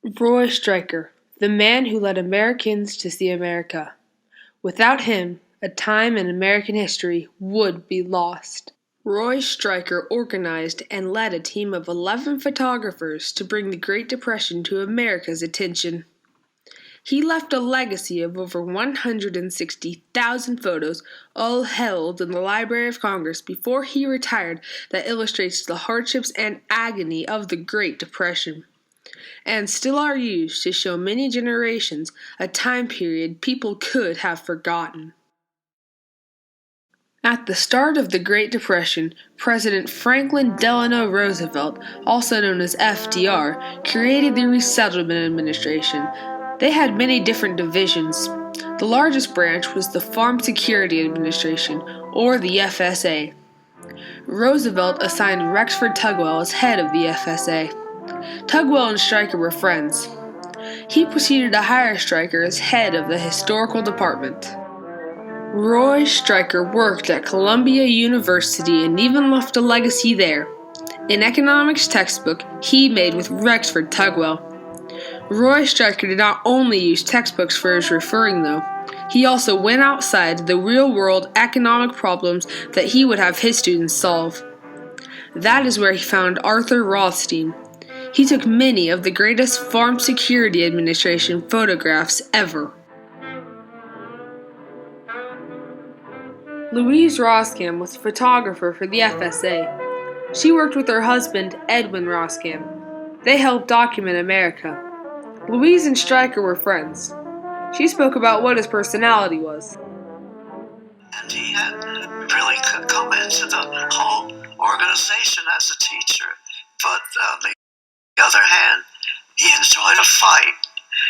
Roy Stryker, the man who led Americans to see America. Without him, a time in American history would be lost. Roy Stryker organized and led a team of 11 photographers to bring the Great Depression to America's attention. He left a legacy of over 160,000 photos, all held in the Library of Congress before he retired, that illustrates the hardships and agony of the Great Depression, and still are used to show many generations a time period people could have forgotten. At the start of the Great Depression, President Franklin Delano Roosevelt, also known as FDR, created the Resettlement Administration. They had many different divisions. The largest branch was the Farm Security Administration, or the FSA. Roosevelt assigned Rexford Tugwell as head of the FSA. Tugwell and Stryker were friends. He proceeded to hire Stryker as head of the Historical Department. Roy Stryker worked at Columbia University and even left a legacy there. An economics textbook he made with Rexford Tugwell. Roy Stryker did not only use textbooks for his referring, though. He also went outside the real-world economic problems that he would have his students solve. That is where he found Arthur Rothstein. He took many of the greatest Farm Security Administration photographs ever. Louise Roscam was a photographer for the FSA. She worked with her husband, Edwin Roscam. They helped document America. Louise and Stryker were friends. She spoke about what his personality was. And he had really come into the whole organization as a teacher. But on the other hand, he enjoyed a fight.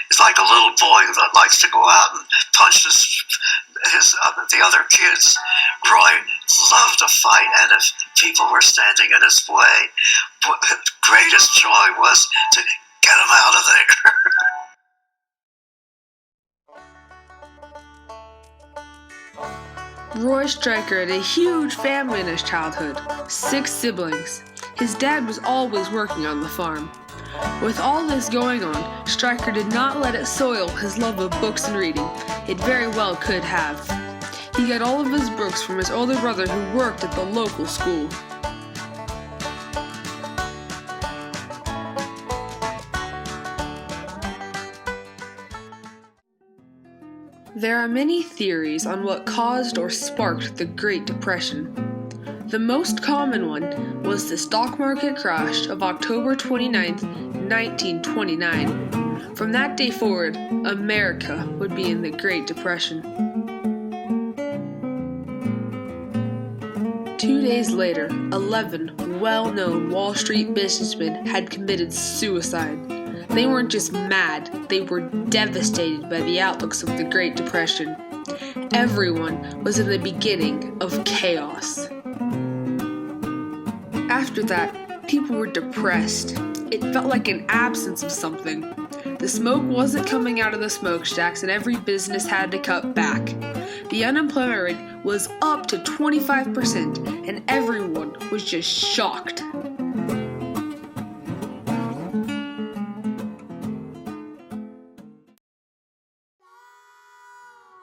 He's like a little boy that likes to go out and punch the other kids. Roy loved to fight, and if people were standing in his way, his greatest joy was to get him out of there. Roy Stryker had a huge family in his childhood, 6 siblings. His dad was always working on the farm. With all this going on, Stryker did not let it soil his love of books and reading. It very well could have. He got all of his books from his older brother who worked at the local school. There are many theories on what caused or sparked the Great Depression. The most common one was the stock market crash of October 29, 1929. From that day forward, America would be in the Great Depression. 2 days later, 11 well-known Wall Street businessmen had committed suicide. They weren't just mad, they were devastated by the outlooks of the Great Depression. Everyone was in the beginning of chaos. After that, people were depressed. It felt like an absence of something. The smoke wasn't coming out of the smokestacks and every business had to cut back. The unemployment rate was up to 25% and everyone was just shocked.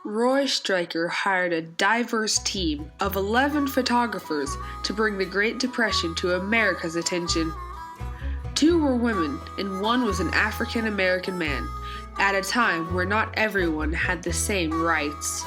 Roy Stryker hired a diverse team of 11 photographers to bring the Great Depression to America's attention. 2 were women and 1 was an African American man, at a time where not everyone had the same rights.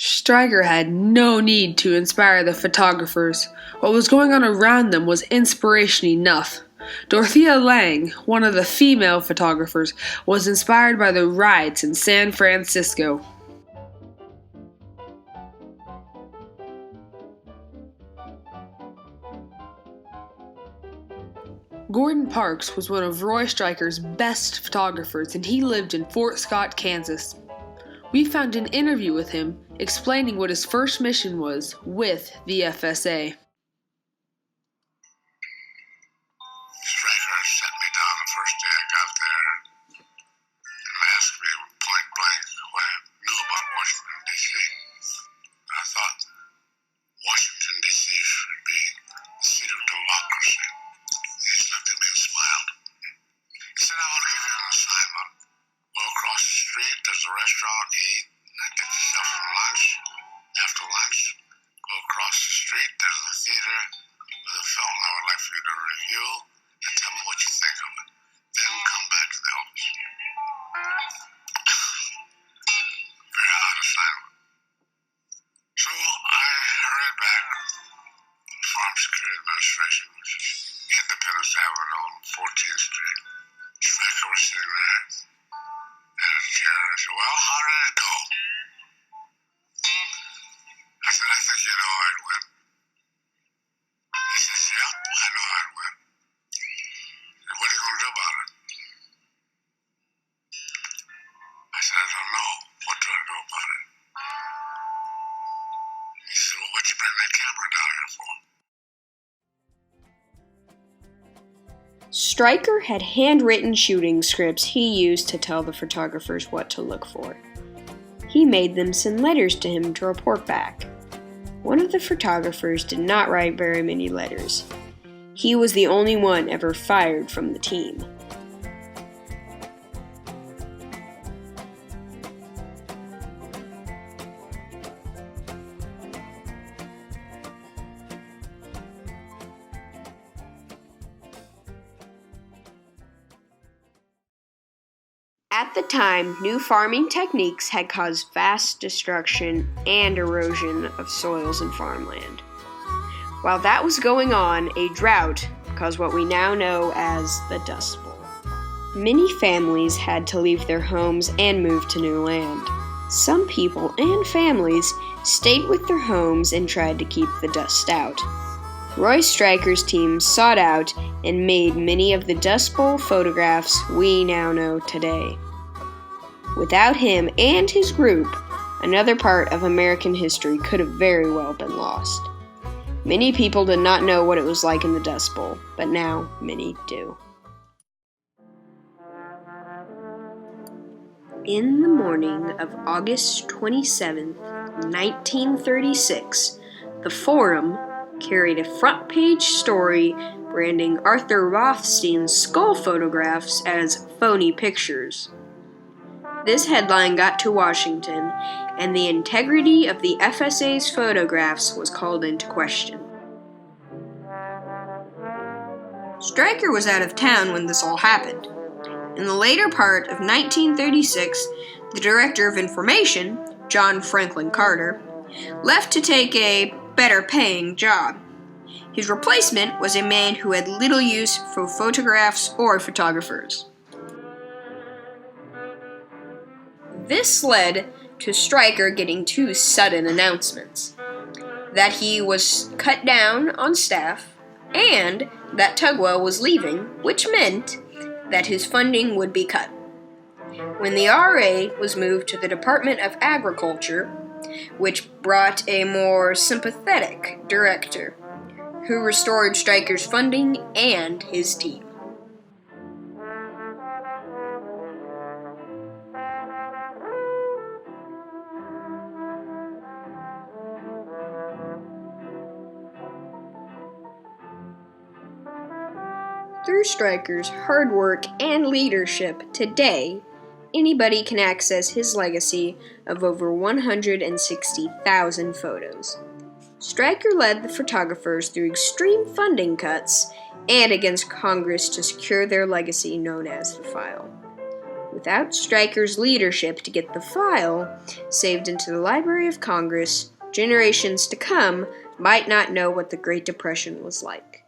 Stryker had no need to inspire the photographers. What was going on around them was inspiration enough. Dorothea Lange, one of the female photographers, was inspired by the riots in San Francisco. Gordon Parks was one of Roy Stryker's best photographers, and he lived in Fort Scott, Kansas. We found an interview with him explaining what his first mission was with the FSA. Stryker sat me down the first day I got there and asked me point blank what I knew about Washington, D.C. I thought Washington, D.C. should be the seat of democracy. He just looked at me and smiled. He said, I want to give you an assignment. Go across the street, there's a restaurant, eat, and get yourself some lunch. After lunch, go across the street, there's a theater with a film I would like for you to review, and tell me what you think of it. Then come back to the office. Very odd assignment. So I hurried back to the Farm Security Administration, which is Independence Avenue on 14th Street. Stryker was sitting there in his chair. I said, well, how did it go? I said, I think you know I'd win. He says, yep, I know I'd win. What are you going to do about it? I said, I don't know. What do I do about it? He said, well, what'd you bring that camera down here for? Stryker had handwritten shooting scripts he used to tell the photographers what to look for. He made them send letters to him to report back. One of the photographers did not write very many letters. He was the only one ever fired from the team. At the time, new farming techniques had caused vast destruction and erosion of soils and farmland. While that was going on, a drought caused what we now know as the Dust Bowl. Many families had to leave their homes and move to new land. Some people and families stayed with their homes and tried to keep the dust out. Roy Stryker's team sought out and made many of the Dust Bowl photographs we now know today. Without him and his group, another part of American history could have very well been lost. Many people did not know what it was like in the Dust Bowl, but now many do. In the morning of August 27, 1936, the Forum carried a front-page story branding Arthur Rothstein's skull photographs as phony pictures. This headline got to Washington, and the integrity of the FSA's photographs was called into question. Stryker was out of town when this all happened. In the later part of 1936, the Director of Information, John Franklin Carter, left to take a better-paying job. His replacement was a man who had little use for photographs or photographers. This led to Stryker getting two sudden announcements: that he was cut down on staff, and that Tugwell was leaving, which meant that his funding would be cut. When the RA was moved to the Department of Agriculture, which brought a more sympathetic director, who restored Stryker's funding and his team. Through Stryker's hard work and leadership today, anybody can access his legacy of over 160,000 photos. Stryker led the photographers through extreme funding cuts and against Congress to secure their legacy known as the file. Without Stryker's leadership to get the file saved into the Library of Congress, generations to come might not know what the Great Depression was like.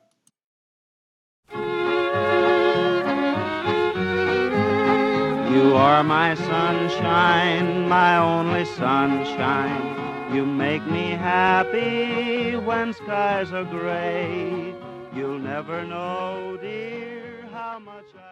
You are my sunshine, my only sunshine. You make me happy when skies are gray. You'll never know, dear, how much I